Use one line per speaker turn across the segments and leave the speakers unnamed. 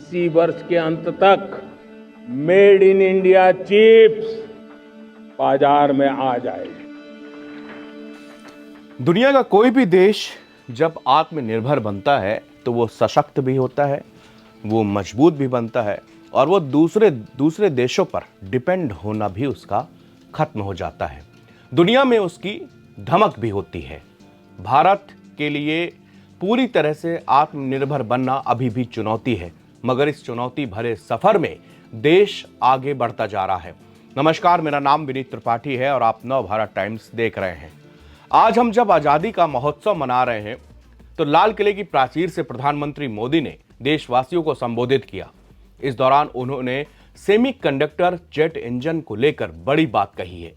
इसी वर्ष के अंत तक मेड इन इंडिया चिप्स बाजार में आ जाएगी।
दुनिया का कोई भी देश जब आत्मनिर्भर बनता है तो वो सशक्त भी होता है, वो मजबूत भी बनता है और वो दूसरे देशों पर डिपेंड होना भी उसका खत्म हो जाता है। दुनिया में उसकी धमक भी होती है। भारत के लिए पूरी तरह से आत्मनिर्भर बनना अभी भी चुनौती है, मगर इस चुनौती भरे सफर में देश आगे बढ़ता जा रहा है। नमस्कार, मेरा नाम विनीत त्रिपाठी है और आप नव भारत टाइम्स देख रहे हैं। आज हम जब आजादी का महोत्सव मना रहे हैं तो लाल किले की प्राचीर से प्रधानमंत्री मोदी ने देशवासियों को संबोधित किया। इस दौरान उन्होंने सेमीकंडक्टर जेट इंजन को लेकर बड़ी बात कही है।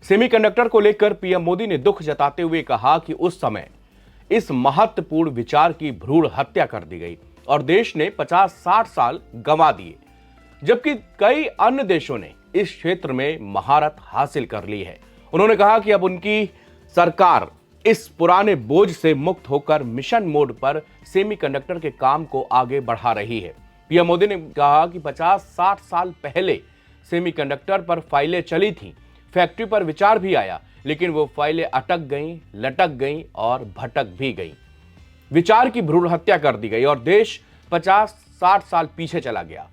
सेमीकंडक्टर को लेकर पीएम मोदी ने दुख जताते हुए कहा कि उस समय इस महत्वपूर्ण विचार की भ्रूण हत्या कर दी गई और देश ने 50-60 साल गंवा दिए, जबकि कई अन्य देशों ने इस क्षेत्र में महारत हासिल कर ली है। उन्होंने कहा कि अब उनकी सरकार इस पुराने बोझ से मुक्त होकर मिशन मोड पर सेमीकंडक्टर के काम को आगे बढ़ा रही है। पीएम मोदी ने कहा कि 50-60 साल पहले सेमीकंडक्टर पर फाइलें चली थीं, फैक्ट्री पर विचार भी आया, लेकिन वो फाइलें अटक गईं, लटक गईं और भटक भी गईं। विचार की भ्रूण हत्या कर दी गई और देश 50-60 साल पीछे चला गया।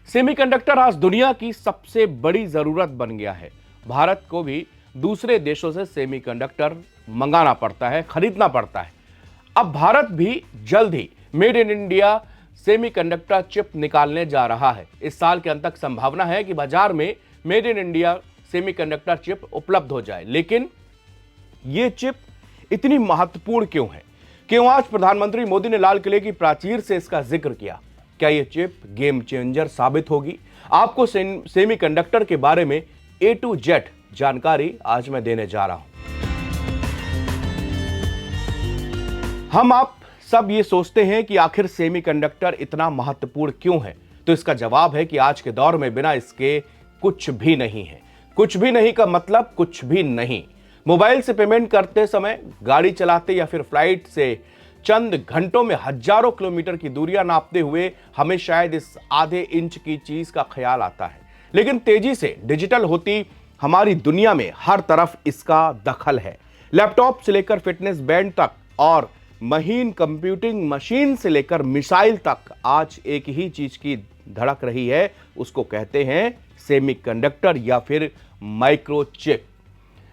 सेमीकंडक्टर आज दुनिया की सबसे बड़ी जरूरत बन गया है। भारत को भी दूसरे देशों से सेमीकंडक्टर मंगाना पड़ता है, खरीदना पड़ता है। अब भारत भी जल्द he made in India semiconductor chip निकालने जा रहा है। इस साल के अंत तक संभावना है कि बाजार में made in India semiconductor chip उपलब्ध हो जाए। लेकिन यह चिप इतनी महत्वपूर्ण क्यों है? क्यों आज प्रधानमंत्री मोदी ने लाल किले की प्राचीर से इसका जिक्र किया? क्या यह चिप गेम चेंजर साबित होगी? आपको सेमीकंडक्टर के बारे में A to Z जानकारी आज मैं देने जा रहा हूं। हम आप सब ये सोचते हैं कि आखिर सेमीकंडक्टर इतना महत्वपूर्ण क्यों है? तो इसका जवाब है कि आज के दौर में बिना इसके कुछ भी नहीं है। कुछ भी नहीं का मतलब कुछ भी नहीं। मोबाइल से पेमेंट करते समय, गाड़ी चलाते या फिर फ्लाइट से चंद घंटों में हजारों किलोमीटर की दूरियां नापते हुए हमें शायद इस आधे इंच की चीज का ख्याल आता है, लेकिन तेजी से डिजिटल होती हमारी दुनिया में हर तरफ इसका दखल है। लैपटॉप से लेकर फिटनेस बैंड तक और महीन कंप्यूटिंग मशीन से लेकर मिसाइल तक आज एक ही चीज की धड़क रही है, उसको कहते हैं सेमीकंडक्टर या फिर माइक्रोचिप।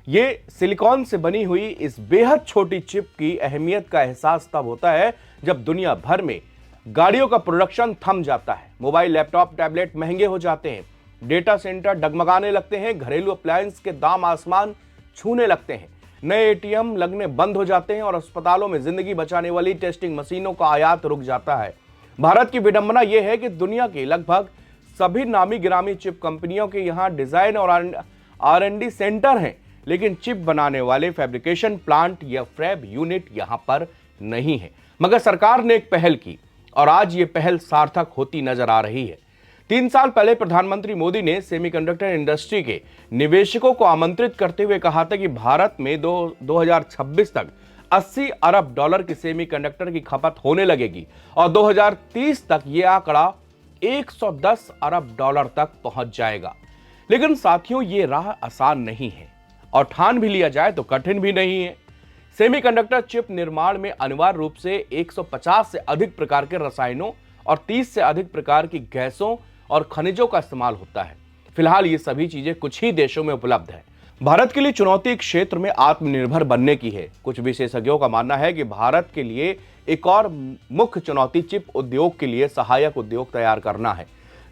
ये सिलिकॉन से बनी हुई इस बेहद छोटी चिप की अहमियत का एहसास तब होता है जब दुनिया भर में गाड़ियों का प्रोडक्शन थम जाता है, मोबाइल, लैपटॉप, टैबलेट महंगे हो जाते हैं, डेटा सेंटर डगमगाने लगते हैं, घरेलू अप्लायंस के दाम आसमान छूने लगते हैं, नए एटीएम लगने बंद हो जाते हैं और अस्पतालों में जिंदगी बचाने वाली टेस्टिंग मशीनों का आयात रुक जाता है। भारत की विडंबना यह है कि दुनिया की लगभग सभी नामी गिरामी चिप कंपनियों के यहां डिजाइन और R&D सेंटर हैं, लेकिन चिप बनाने वाले फैब्रिकेशन प्लांट या फैब यूनिट यहां पर नहीं है। मगर सरकार ने एक पहल की और आज ये पहल सार्थक होती नजर आ रही है। 3 साल पहले प्रधानमंत्री मोदी ने सेमीकंडक्टर इंडस्ट्री के निवेशकों को आमंत्रित करते हुए कहा था कि भारत में 2026 तक $80 अरब की सेमीकंडक्टर की खपत होने लगेगी और 2030 तक यह आंकड़ा $110 अरब तक पहुंच जाएगा। लेकिन साथियों, ये राह आसान नहीं है और ठान भी लिया जाए तो कठिन भी नहीं है। सेमीकंडक्टर चिप निर्माण में अनिवार्य रूप से 150 से अधिक प्रकार के रसायनों और 30 से अधिक प्रकार की गैसों और खनिजों का इस्तेमाल होता है। फिलहाल ये सभी चीजें कुछ ही देशों में उपलब्ध है। भारत के लिए चुनौती क्षेत्र में आत्मनिर्भर बनने की है। कुछ विशेषज्ञों का मानना है कि भारत के लिए एक और मुख्य चुनौती चिप उद्योग के लिए सहायक उद्योग तैयार करना है।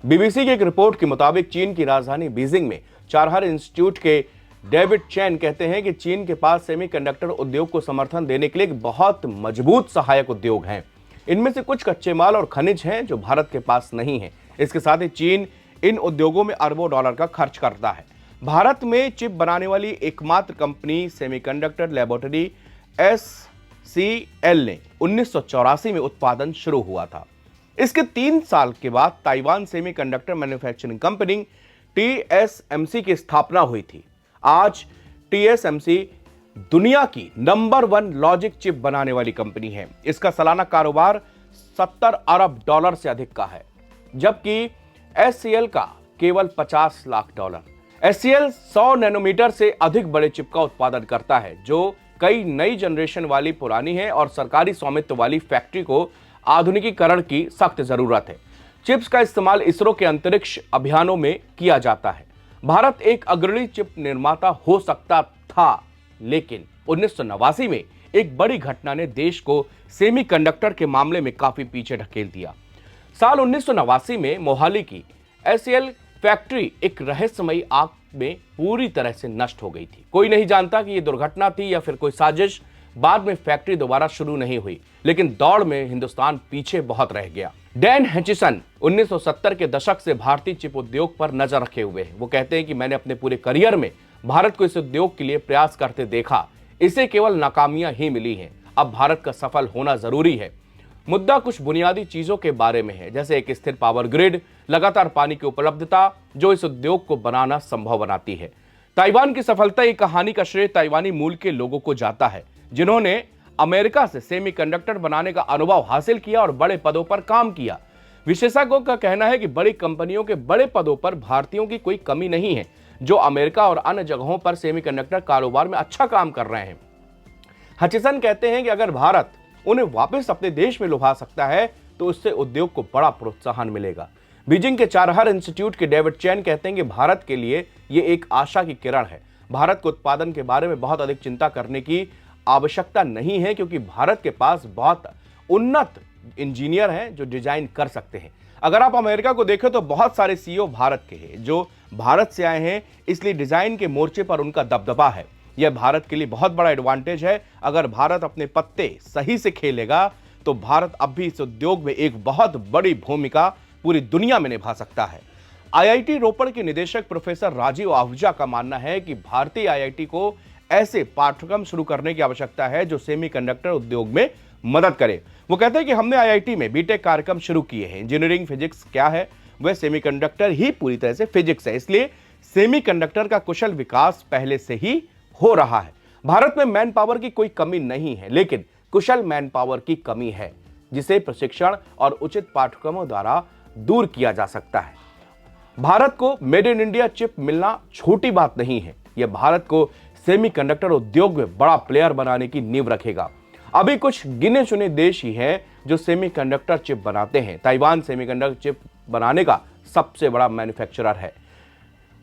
बीबीसी की एक रिपोर्ट के मुताबिक चीन की राजधानी बीजिंग में चारहर इंस्टीट्यूट के डेविड चैन कहते हैं कि चीन के पास सेमीकंडक्टर उद्योग को समर्थन देने के लिए बहुत मजबूत सहायक उद्योग हैं। इनमें से कुछ कच्चे माल और खनिज हैं जो भारत के पास नहीं है। इसके साथ ही चीन इन उद्योगों में अरबों डॉलर का खर्च करता है। भारत में चिप बनाने वाली एकमात्र कंपनी सेमीकंडक्टर लैबोरेटरी SCL ने 1984 में उत्पादन शुरू हुआ था। इसके 3 साल के बाद Taiwan semiconductor manufacturing company TSMC की स्थापना हुई थी। आज TSMC दुनिया की नंबर 1 लॉजिक चिप बनाने वाली कंपनी है। इसका सालाना कारोबार $70 अरब से अधिक का है। जबकि SCL का केवल $50 लाख। SCL 100 नैनोमीटर से अधिक बड़े चिप का उत्पादन करता है, जो कई नई जनरेशन वाली पुरानी है और सरकारी स्वामित्व वाली फैक्ट्री को आधुनिकीकरण की सख्त जरूरत है। चिप्स का इस्तेमाल इसरो के अंतरिक्ष अभियानों में किया जाता है। भारत एक अग्रणी चिप निर्माता हो सकता था, लेकिन 1989 में एक बड़ी घटना ने देश को सेमीकंडक्टर के मामले में काफी पीछे ढकेल दिया। साल 1989 में मोहाली की SCL फैक्ट्री एक रहस्यमयी आग में पूरी तरह से नष्ट हो गई थी। कोई नहीं जानता कि यह दुर्घटना थी या फिर कोई साजिश। बाद में फैक्ट्री दोबारा शुरू नहीं हुई, लेकिन दौड़ में हिंदुस्तान पीछे बहुत रह गया। डैन हचिसन 1970 के दशक से भारतीय चिप उद्योग पर नजर रखे हुए हैं। वो कहते हैं कि मैंने अपने पूरे करियर में भारत को इस उद्योग के लिए प्रयास करते देखा, इसे केवल नाकामियां ही मिली हैं। अब भारत का सफल होना जरूरी है। मुद्दा कुछ बुनियादी चीजों के बारे में है, जैसे एक स्थिर पावर ग्रिड, लगातार पानी की उपलब्धता, जो इस उद्योग को बनाना संभव बनाती है। ताइवान की सफलता की कहानी का श्रेय ताइवानी मूल के लोगों को जाता है, जिन्होंने अमेरिका से सेमीकंडक्टर बनाने का अनुभव हासिल किया और बड़े पदों पर काम किया। विशेषज्ञों का कहना है कि बड़ी कंपनियों के बड़े पदों पर भारतीयों की कोई कमी नहीं है, जो अमेरिका और अन्य जगहों पर सेमीकंडक्टर कारोबार में अच्छा काम कर रहे हैं। हचिसन कहते हैं कि अगर भारत उन्हें वापस अपने देश में लुभा सकता है तो उससे उद्योग को बड़ा प्रोत्साहन मिलेगा। बीजिंग के चारहर इंस्टीट्यूट के डेविड चैन कहते हैं कि भारत के लिए यह एक आशा की किरण है। भारत को उत्पादन के बारे में बहुत अधिक चिंता करने की आवश्यकता नहीं है, क्योंकि भारत के पास बहुत उन्नत इंजीनियर हैं जो डिजाइन कर सकते हैं। अगर आप अमेरिका को देखें तो बहुत सारे CEO भारत के हैं जो भारत से आए हैं, इसलिए डिजाइन के मोर्चे पर उनका दबदबा है। यह भारत के लिए बहुत बड़ा एडवांटेज है। अगर भारत अपने पत्ते सही से खेलेगा तो भारत अब भी इस उद्योग में एक बहुत बड़ी भूमिका पूरी दुनिया में निभा सकता है। IIT रोपड़ के निदेशक प्रोफेसर राजीव आहूजा का मानना है कि भारतीय IIT को ऐसे पाठ्यक्रम शुरू करने की आवश्यकता है जो सेमीकंडक्टर उद्योग में मदद करे। वो कहते हैं कि हमने IIT में बीटेक कार्यक्रम शुरू किए हैं। इंजीनियरिंग फिजिक्स क्या है, वह सेमीकंडक्टर ही पूरी तरह से फिजिक्स है, इसलिए सेमीकंडक्टर का कुशल विकास पहले से ही हो रहा है। भारत में मैन पावर की कोई कमी नहीं है, लेकिन कुशल मैन पावर की कमी है, जिसे प्रशिक्षण और उचित पाठ्यक्रमों द्वारा दूर किया जा सकता है। भारत को मेड इन इंडिया चिप मिलना छोटी बात नहीं है। यह भारत को सेमीकंडक्टर उद्योग में बड़ा प्लेयर बनाने की नींव रखेगा। अभी कुछ गिने चुने देश ही हैं जो सेमीकंडक्टर चिप बनाते हैं। ताइवान सेमीकंडक्टर चिप बनाने का सबसे बड़ा मैन्युफैक्चरर है।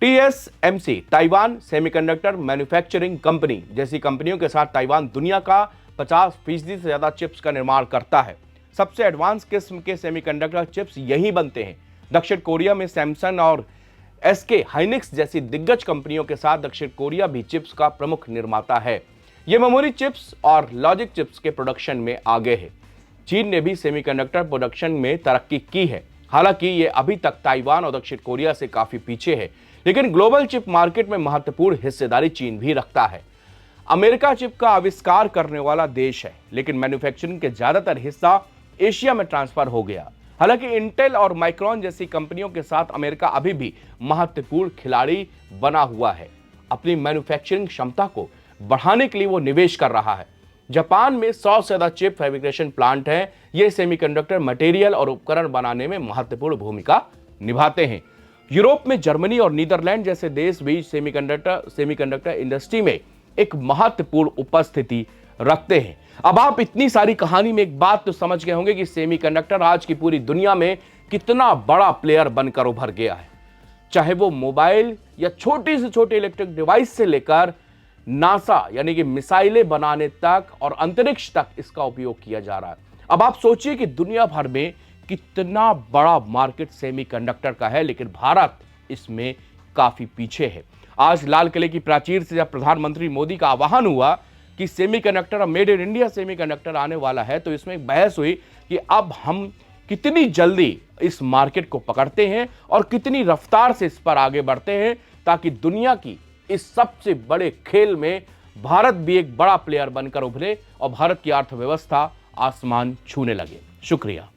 TSMC Taiwan semiconductor manufacturing company जैसी कंपनियों के साथ ताइवान दुनिया का 50% से ज्यादा चिप्स का निर्माण करता है। सबसे एडवांस किस्म के सेमीकंडक्टर चिप्स यहीं बनते हैं। दक्षिण कोरिया में सैमसंग और SK हाइनिक्स जैसी दिग्गज कंपनियों के साथ दक्षिण कोरिया भी चिप्स का प्रमुख निर्माता है। ये मेमोरी चिप्स और लॉजिक चिप्स के प्रोडक्शन में आगे है। चीन ने भी सेमीकंडक्टर प्रोडक्शन में तरक्की की है। हालांकि ये अभी तक ताइवान और दक्षिण कोरिया से काफी पीछे है, लेकिन ग्लोबल चिप मार्केट में महत्वपूर्ण हिस्सेदारी चीन भी रखता है। अमेरिका चिप का आविष्कार करने वाला देश है, लेकिन मैन्युफैक्चरिंग के ज्यादातर हिस्सा एशिया में ट्रांसफर हो गया। हालांकि इंटेल और माइक्रॉन जैसी कंपनियों के साथ अमेरिका अभी भी महत्वपूर्ण खिलाड़ी बना हुआ है। अपनी मैन्युफैक्चरिंग क्षमता को बढ़ाने के लिए वो निवेश कर रहा है। जापान में 100 से ज्यादा चिप फैब्रिकेशन प्लांट हैं। ये सेमीकंडक्टर मटेरियल और उपकरण बनाने में महत्वपूर्ण भूमिका निभाते हैं। यूरोप में जर्मनी और नीदरलैंड जैसे देश भी सेमीकंडक्टर इंडस्ट्री में एक महत्वपूर्ण उपस्थिति रखते हैं। अब आप इतनी सारी कहानी में एक बात तो समझ गए होंगे कि सेमीकंडक्टर आज की पूरी दुनिया में कितना बड़ा प्लेयर बनकर उभर गया है। चाहे वो मोबाइल या छोटी से छोटी इलेक्ट्रिक डिवाइस से लेकर नासा यानी कि मिसाइलें बनाने तक और अंतरिक्ष तक इसका उपयोग किया जा रहा है। अब आप सोचिए कि दुनिया भर में कितना बड़ा मार्केट सेमीकंडक्टर का है, लेकिन भारत इसमें काफी पीछे है। आज लाल किले की प्राचीर से जब प्रधानमंत्री मोदी का आह्वान हुआ कि सेमीकंडक्टर और मेड इन इंडिया सेमीकंडक्टर आने वाला है, तो इसमें एक बहस हुई कि अब हम कितनी जल्दी इस मार्केट को पकड़ते हैं और कितनी रफ्तार से इस पर आगे बढ़ते हैं, ताकि दुनिया की इस सबसे बड़े खेल में भारत भी एक बड़ा प्लेयर बनकर उभरे और भारत की अर्थव्यवस्था आसमान छूने लगे। शुक्रिया।